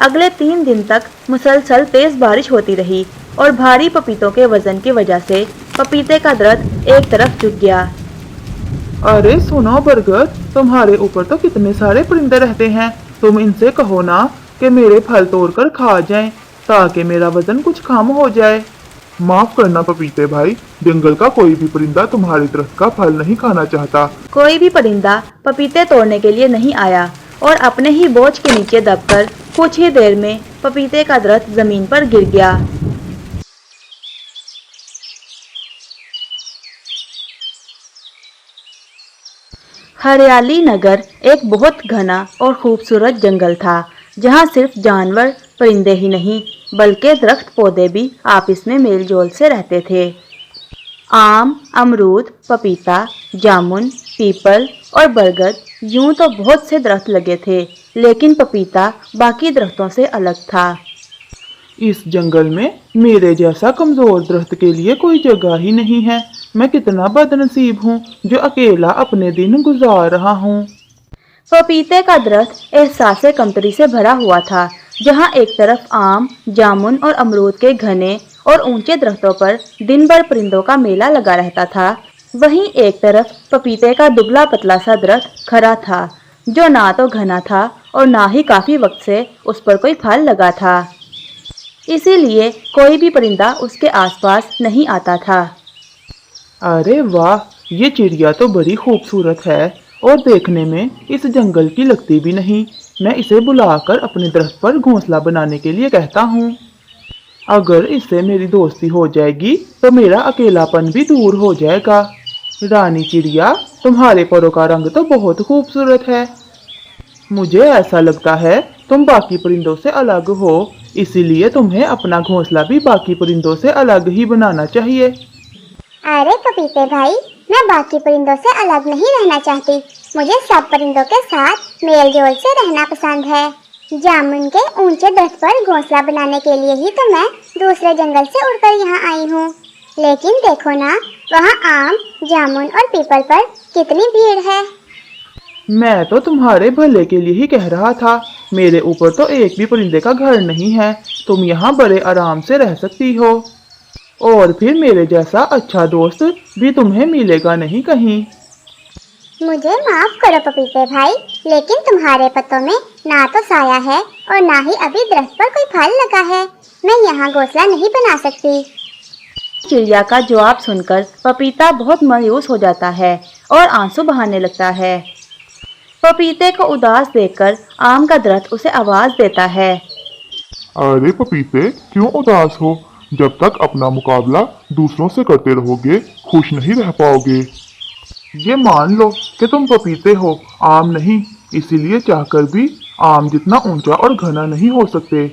अगले 3 दिन तक मुसलसल तेज बारिश होती रही और भारी पपीतों के वजन की वजह से पपीते का दरख्त एक तरफ झुक गया। अरे सुनो बरगद, तुम्हारे ऊपर तो कितने सारे परिंदे रहते हैं। तुम इनसे कहो ना कि मेरे फल तोड़कर खा जाएं, ताकि मेरा वजन कुछ कम हो जाए। माफ करना पपीते भाई, जंगल का कोई भी परिंदा तुम्हारे दरख्त का फल नहीं खाना चाहता। कोई भी परिंदा पपीते तोड़ने के लिए नहीं आया और अपने ही बोझ के नीचे दबकर कुछ ही देर में पपीते का दरख्त जमीन पर गिर गया। हरियाली नगर एक बहुत घना और खूबसूरत जंगल था, जहाँ सिर्फ जानवर परिंदे ही नहीं बल्कि दरख्त पौधे भी आपस में मेलजोल से रहते थे। आम, अमरूद, पपीता, जामुन, पीपल और बरगद यूं तो बहुत से दरख्त लगे थे, लेकिन पपीता बाकी दरख्तों से अलग था। इस जंगल में मेरे जैसा कमजोर दरख्त के लिए कोई जगह ही नहीं है। मैं कितना बदनसीब हूँ जो अकेला अपने दिन गुजार रहा हूँ। पपीते का दरख्त एहसास कमतरी से भरा हुआ था, जहाँ एक तरफ आम, जामुन और अमरूद के घने और ऊंचे दरख्तों पर दिन भर परिंदों का मेला लगा रहता था, वहीं एक तरफ पपीते का दुबला पतला सा दरख्त खड़ा था, जो ना तो घना था और ना ही काफी वक्त से उस पर कोई फल लगा था। इसीलिए कोई भी परिंदा उसके आसपास नहीं आता था। अरे वाह, ये चिड़िया तो बड़ी खूबसूरत है और देखने में इस जंगल की लगती भी नहीं। मैं इसे बुलाकर अपने दरख्त पर घोंसला बनाने के लिए कहता हूँ। अगर इससे मेरी दोस्ती हो जाएगी तो मेरा अकेलापन भी दूर हो जाएगा। रानी चिड़िया, तुम्हारे परों का रंग तो बहुत खूबसूरत है। मुझे ऐसा लगता है तुम बाकी परिंदों से अलग हो, इसीलिए तुम्हें अपना घोंसला भी बाकी परिंदों से अलग ही बनाना चाहिए। अरे पपीते भाई, मैं बाकी परिंदों से अलग नहीं रहना चाहती। मुझे सब परिंदों के साथ मेलजोल से रहना पसंद है। जामुन के ऊंचे दरख्त पर घोंसला बनाने के लिए ही तो मैं दूसरे जंगल से उड़कर यहाँ आई हूँ। लेकिन देखो ना, वहाँ आम, जामुन और पीपल पर कितनी भीड़ है। मैं तो तुम्हारे भले के लिए ही कह रहा था। मेरे ऊपर तो एक भी परिंदे का घर नहीं है। तुम यहाँ बड़े आराम से रह सकती हो और फिर मेरे जैसा अच्छा दोस्त भी तुम्हें मिलेगा नहीं कहीं। मुझे माफ करो पपीते भाई, लेकिन तुम्हारे पत्तों में ना तो साया है और ना ही अभी दरख्त पर कोई फल लगा है। मैं यहाँ घोंसला नहीं बना सकती। चिड़िया का जवाब सुनकर पपीता बहुत मायूस हो जाता है और आंसू बहाने लगता है। पपीते को उदास देखकर आम का दरख्त उसे आवाज देता है। अरे पपीते, क्यों उदास हो? जब तक अपना मुकाबला दूसरों से करते रहोगे खुश नहीं रह पाओगे। ये मान लो कि तुम पपीते हो, आम नहीं, इसीलिए चाहकर भी आम जितना ऊंचा और घना नहीं हो सकते।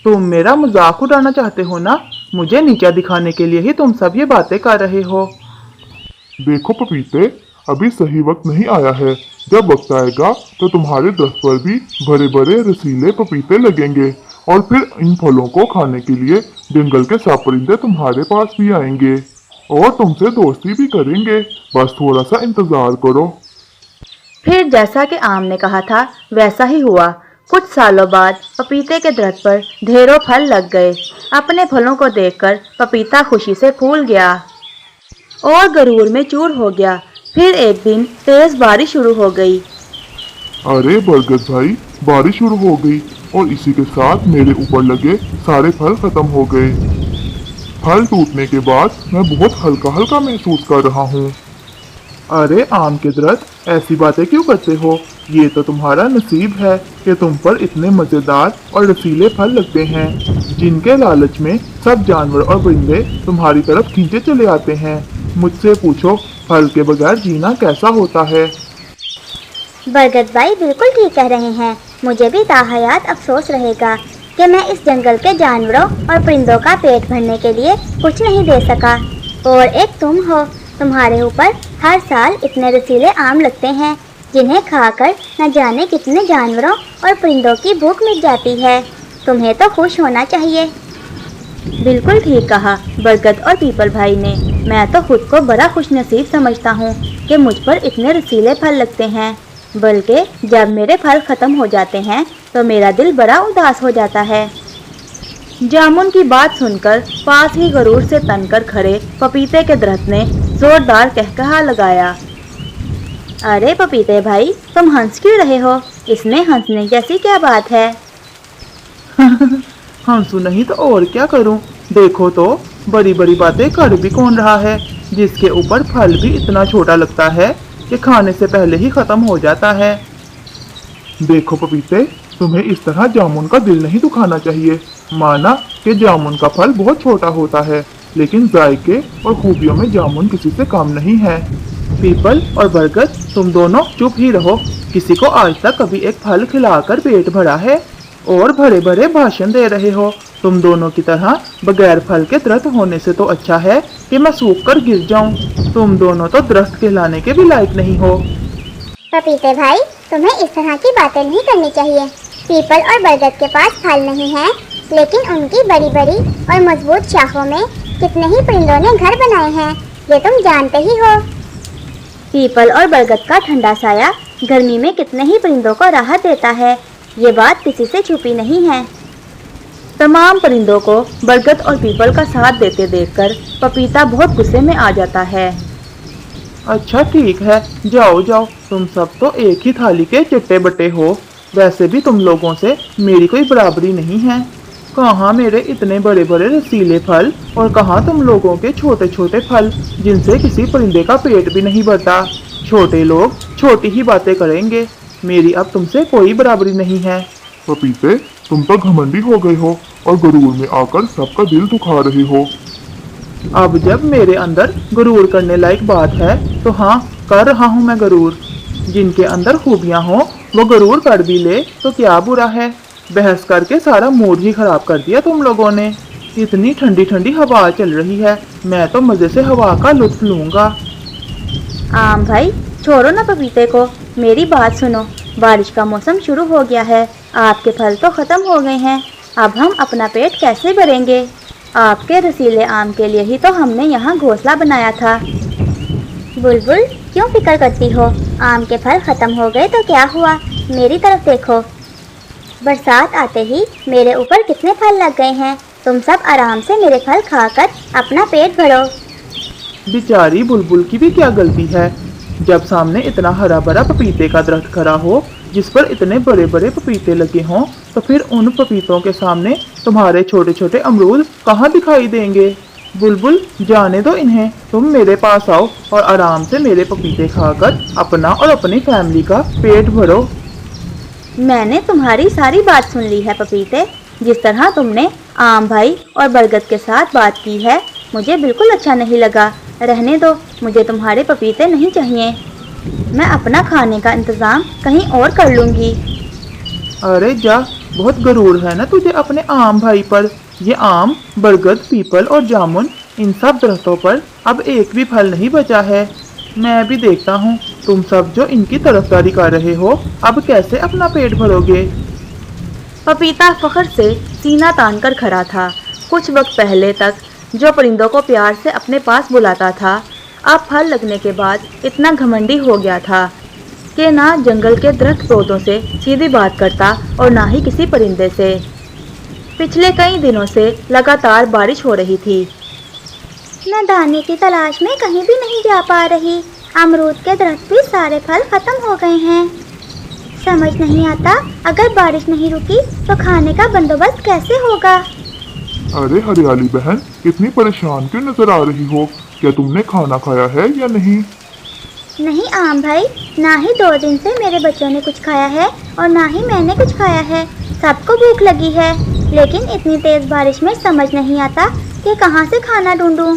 तुम मेरा मजाक उड़ाना चाहते हो ना? मुझे नीचा दिखाने के लिए ही तुम सब ये बातें कर रहे हो। देखो पपीते, अभी सही वक्त नहीं आया है। जब वक्त आएगा तो तुम्हारे दरख्त पर भी बड़े बड़े रसीले पपीते लगेंगे और फिर इन फलों को खाने के लिए जंगल के सब परिंदे तुम्हारे पास भी आएंगे और तुमसे दोस्ती भी करेंगे। बस थोड़ा सा इंतजार करो। फिर जैसा कि आम ने कहा था वैसा ही हुआ। कुछ सालों बाद पपीते के दरख्त पर ढेरों फल लग गए। अपने फलों को देखकर पपीता खुशी से फूल गया और गरूर में चूर हो गया। फिर एक दिन तेज बारिश शुरू हो गई। अरे बरगद भाई, बारिश शुरू हो गई और इसी के साथ मेरे ऊपर लगे सारे फल खत्म हो गए। फल टूटने के बाद मैं बहुत हल्का हल्का महसूस कर रहा हूँ। अरे आम के दरख्त, ऐसी बातें क्यों करते हो? ये तो तुम्हारा नसीब है कि तुम पर इतने मजेदार और रसीले फल लगते हैं, जिनके लालच में सब जानवर और परिंदे तुम्हारी तरफ खींचे चले आते हैं। मुझसे पूछो, फल के बगैर जीना कैसा होता है? बरगद भाई बिल्कुल ठीक कह रहे हैं। मुझे भी ताहयात अफसोस रहेगा कि मैं इस जंगल के जानवरों और परिंदों का पेट भरने के लिए कुछ नहीं दे सका। और एक तुम हो, तुम्हारे ऊपर हर साल इतने रसीले आम लगते हैं, जिन्हें खाकर न जाने कितने जानवरों और परिंदों की भूख मिट जाती है। तुम्हें तो खुश होना चाहिए। बिल्कुल ठीक कहा बरगद और पीपल भाई ने। मैं तो खुद को बड़ा खुशनसीब समझता हूँ कि मुझ पर इतने रसीले फल लगते हैं। बल्कि जब मेरे फल खत्म हो जाते हैं तो मेरा दिल बड़ा उदास हो जाता है। जामुन की बात सुनकर पास ही गरूर से तनकर खड़े पपीते के दरख्त ने जोरदार कहकहा लगाया। अरे पपीते भाई, तुम हंस क्यों रहे हो? इसमें हंसने जैसी क्या बात है? हंसू नहीं तो और क्या करूं? देखो तो बड़ी बड़ी बातें कर भी कौन रहा है, जिसके ऊपर फल भी इतना छोटा लगता है कि खाने से पहले ही खत्म हो जाता है। देखो पपीते, तुम्हें इस तरह जामुन का दिल नहीं दुखाना चाहिए। माना कि जामुन का फल बहुत छोटा होता है, लेकिन जायके और खूबियों में जामुन किसी से कम नहीं है। पीपल और बरगद, तुम दोनों चुप ही रहो। किसी को आज तक कभी एक फल खिलाकर पेट भरा है? और भरे भरे भाषण दे रहे हो। तुम दोनों की तरह बगैर फल के दरख्त होने से तो अच्छा है कि मैं सूख कर गिर जाऊं। तुम दोनों तो दरख्त कहलाने के भी लायक नहीं हो। पपीते भाई, तुम्हें इस तरह की बातें नहीं करनी चाहिए। पीपल और बरगद के पास फल नहीं है, लेकिन उनकी बड़ी बड़ी और मजबूत शाखों में कितने ही परिंदों ने घर बनाए हैं, ये तुम जानते ही हो। पीपल और बरगद का ठंडा साया गर्मी में कितने ही परिंदों को राहत देता है, ये बात किसी से छुपी नहीं है। तमाम परिंदों को बरगद और पीपल का साथ देते देखकर पपीता बहुत गुस्से में आ जाता है। अच्छा ठीक है, जाओ जाओ, तुम सब तो एक ही थाली के चट्टे बट्टे हो। वैसे भी तुम लोगों से मेरी कोई बराबरी नहीं है। कहाँ मेरे इतने बड़े बड़े रसीले फल और कहाँ तुम लोगों के छोटे छोटे फल, जिनसे किसी परिंदे का पेट भी नहीं भरता। छोटे लोग छोटी ही बातें करेंगे। मेरी अब तुमसे कोई बराबरी नहीं है। पपीते, तुम तो घमंडी हो गए हो और गरूर में आकर सबका दिल दुखा रहे हो। अब जब मेरे अंदर गरूर करने लायक बात है तो हाँ, कर रहा हूँ मैं गरूर। जिनके अंदर खूबियाँ हो वो गरूर कर भी ले तो क्या बुरा है। बहस करके सारा मूड ही खराब कर दिया तुम लोगों ने। इतनी ठंडी ठंडी हवा चल रही है, मैं तो मजे से हवा का लुत्फ लूंगा। आम भाई, छोड़ो ना पपीते को, मेरी बात सुनो। बारिश का मौसम शुरू हो गया है, आपके फल तो खत्म हो गए हैं। अब हम अपना पेट कैसे भरेंगे? आपके रसीले आम के लिए ही तो हमने यहाँ घोंसला बनाया था। बुलबुल, क्यों फिक्र करती हो? आम के फल खत्म हो गए तो क्या हुआ? मेरी तरफ देखो, बरसात आते ही मेरे ऊपर कितने फल लग गए हैं। तुम सब आराम से मेरे फल खाकर अपना पेट भरो। बेचारी बुलबुल की भी क्या गलती है? जब सामने इतना हरा भरा पपीते का दरख्त खड़ा हो जिस पर इतने बड़े बड़े पपीते लगे हों, तो फिर उन पपीतों के सामने तुम्हारे छोटे छोटे अमरूद कहाँ दिखाई देंगे? बुलबुल, जाने दो इन्हें। तुम मेरे पास आओ और आराम से मेरे पपीते खाकर अपना और अपनी फैमिली का पेट भरो। मैंने तुम्हारी सारी बात सुन ली है पपीते। जिस तरह तुमने आम भाई और बरगद के साथ बात की है, मुझे बिल्कुल अच्छा नहीं लगा। रहने दो, मुझे तुम्हारे पपीते नहीं चाहिए। मैं अपना खाने का इंतज़ाम कहीं और कर लूँगी। अरे जा, बहुत गरूर है ना तुझे अपने आम भाई पर। ये आम, बरगद, पीपल और जामुन, इन सब दरख्तों पर अब एक भी फल नहीं बचा है। मैं भी देखता हूँ तुम सब जो इनकी तरफदारी कर रहे हो अब कैसे अपना पेट भरोगे। पपीता फख्र से सीना तान कर खड़ा था। कुछ वक्त पहले तक जो परिंदों को प्यार से अपने पास बुलाता था, अब फल लगने के बाद इतना घमंडी हो गया था कि ना जंगल के दरख्त पौधों से सीधी बात करता और ना ही किसी परिंदे से। पिछले कई दिनों से लगातार बारिश हो रही थी। मैं दाने की तलाश में कहीं भी नहीं जा पा रही। अमरूद के दरख्त भी सारे फल खत्म हो गए हैं। समझ नहीं आता, अगर बारिश नहीं रुकी तो खाने का बंदोबस्त कैसे होगा? अरे हरियाली बहन, इतनी परेशान क्यों नजर आ रही हो? क्या तुमने खाना खाया है या नहीं? नहीं आम भाई, ना ही 2 दिन से मेरे बच्चों ने कुछ खाया है और ना ही मैंने कुछ खाया है। सबको भूख लगी है, लेकिन इतनी तेज बारिश में समझ नहीं आता कि कहाँ से खाना ढूंढूं।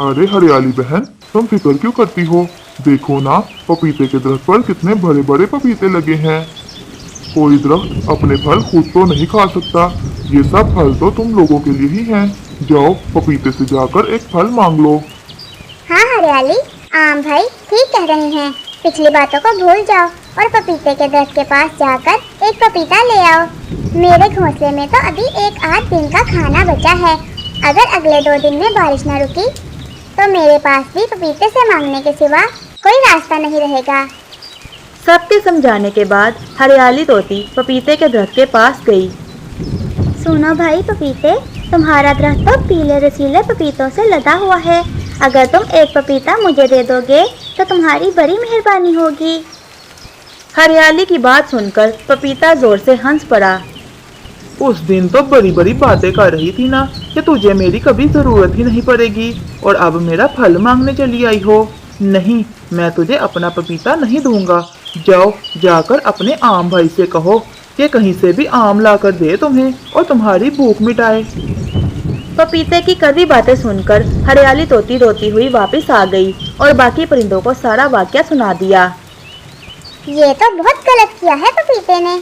अरे हरियाली बहन, तुम फिक्र क्यों करती हो? देखो ना, पपीते के दरख्त पर कितने बड़े बड़े पपीते लगे हैं। कोई दरख्त अपने फल खुद तो नहीं खा सकता। ये सब फल तो तुम लोगों के लिए ही हैं। जाओ, पपीते से जाकर एक फल मांग लो। हाँ हरियाली, आम भाई ठीक कह रहे हैं। पिछली बातों को भूल जाओ और पपीते के दरख्त के पास जाकर एक पपीता ले आओ। मेरे घोंसले में तो अभी 1-8 दिन का खाना बचा है। अगर अगले 2 दिन में बारिश न रुकी तो मेरे पास भी पपीते से मांगने के सिवा कोई रास्ता नहीं रहेगा। सबके समझाने के बाद हरियाली तोती पपीते के दरख्त के पास गई। सुनो भाई पपीते, तुम्हारा दरख्त तो पीले रसीले पपीतों से लदा हुआ है। अगर तुम एक पपीता मुझे दे दोगे तो तुम्हारी बड़ी मेहरबानी होगी। हरियाली की बात सुनकर पपीता जोर से हंस पड़ा। उस दिन तो बड़ी बड़ी बातें कर रही थी ना कि तुझे मेरी कभी जरूरत ही नहीं पड़ेगी, और अब मेरा फल मांगने चली आई हो। नहीं, मैं तुझे अपना पपीता नहीं दूंगा। जाओ, जाकर अपने आम भाई से कहो कि कहीं से भी आम लाकर दे तुम्हें और तुम्हारी भूख मिटाए। पपीते की कड़वी बातें सुनकर हरियाली तोती रोती हुई वापस आ गई और बाकी परिंदों को सारा वाकया सुना दिया। ये तो बहुत गलत किया है पपीते ने।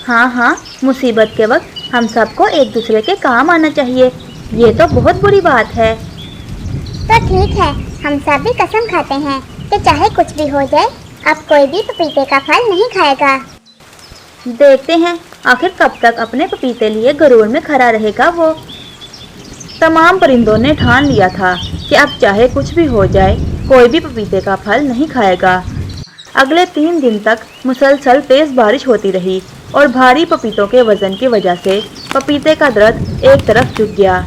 हाँ, मुसीबत के वक्त हम सबको एक दूसरे के काम आना चाहिए। ये तो बहुत बुरी बात है। तो ठीक है, हम सब भी कसम खाते हैं कि चाहे कुछ भी हो जाए, अब कोई भी पपीते का फल नहीं खाएगा। देखते हैं आखिर कब तक अपने पपीते लिए गरूर में खड़ा रहेगा वो। तमाम परिंदों ने ठान लिया था कि अब चाहे कुछ भी हो जाए, कोई भी पपीते का फल नहीं खाएगा। अगले 3 दिन तक मुसलसल तेज बारिश होती रही और भारी पपीतों के वजन की वजह से पपीते का दरख्त एक तरफ झुक गया।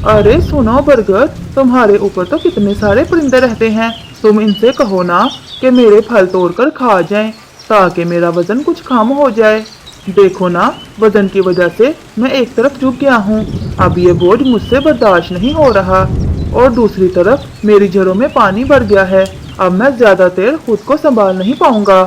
अरे सुनो बरगद, तुम्हारे ऊपर तो कितने सारे परिंदे रहते हैं। तुम इनसे कहो ना कि मेरे फल तोड़कर खा जाएं, ताकि मेरा वजन कुछ कम हो जाए। देखो ना, वजन की वजह से मैं एक तरफ झुक गया हूँ। अब ये बोझ मुझसे बर्दाश्त नहीं हो रहा, और दूसरी तरफ मेरी जड़ों में पानी भर गया है। अब मैं ज्यादा देर खुद को संभाल नहीं पाऊंगा।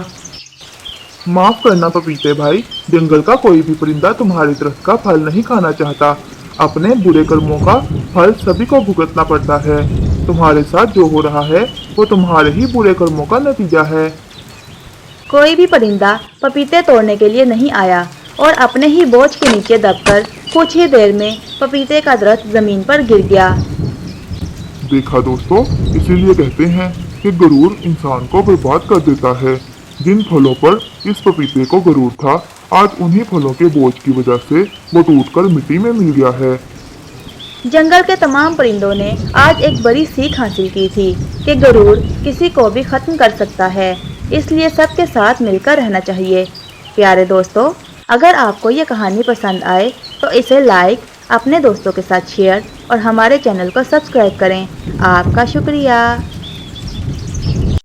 माफ करना पपीते भाई, जंगल का कोई भी परिंदा तुम्हारे दरख्त का फल नहीं खाना चाहता। अपने बुरे कर्मों का फल सभी को भुगतना पड़ता है। तुम्हारे साथ जो हो रहा है वो तुम्हारे ही बुरे कर्मों का नतीजा है। कोई भी परिंदा पपीते तोड़ने के लिए नहीं आया और अपने ही बोझ के नीचे दबकर कुछ ही देर में पपीते का दरख्त जमीन पर गिर गया। देखा दोस्तों, इसीलिए कहते हैं कि गरूर इंसान को बर्बाद कर देता है। जिन फलों पर इस पपीते को गरूर था, आज उन्हीं फलों के बोझ की वजह से वो टूटकर मिट्टी में मिल गया है। जंगल के तमाम परिंदों ने आज एक बड़ी सीख हासिल की थी कि गरूर किसी को भी खत्म कर सकता है, इसलिए सबके साथ मिलकर रहना चाहिए। प्यारे दोस्तों, अगर आपको ये कहानी पसंद आए तो इसे लाइक, अपने दोस्तों के साथ शेयर और हमारे चैनल को सब्सक्राइब करें। आपका शुक्रिया।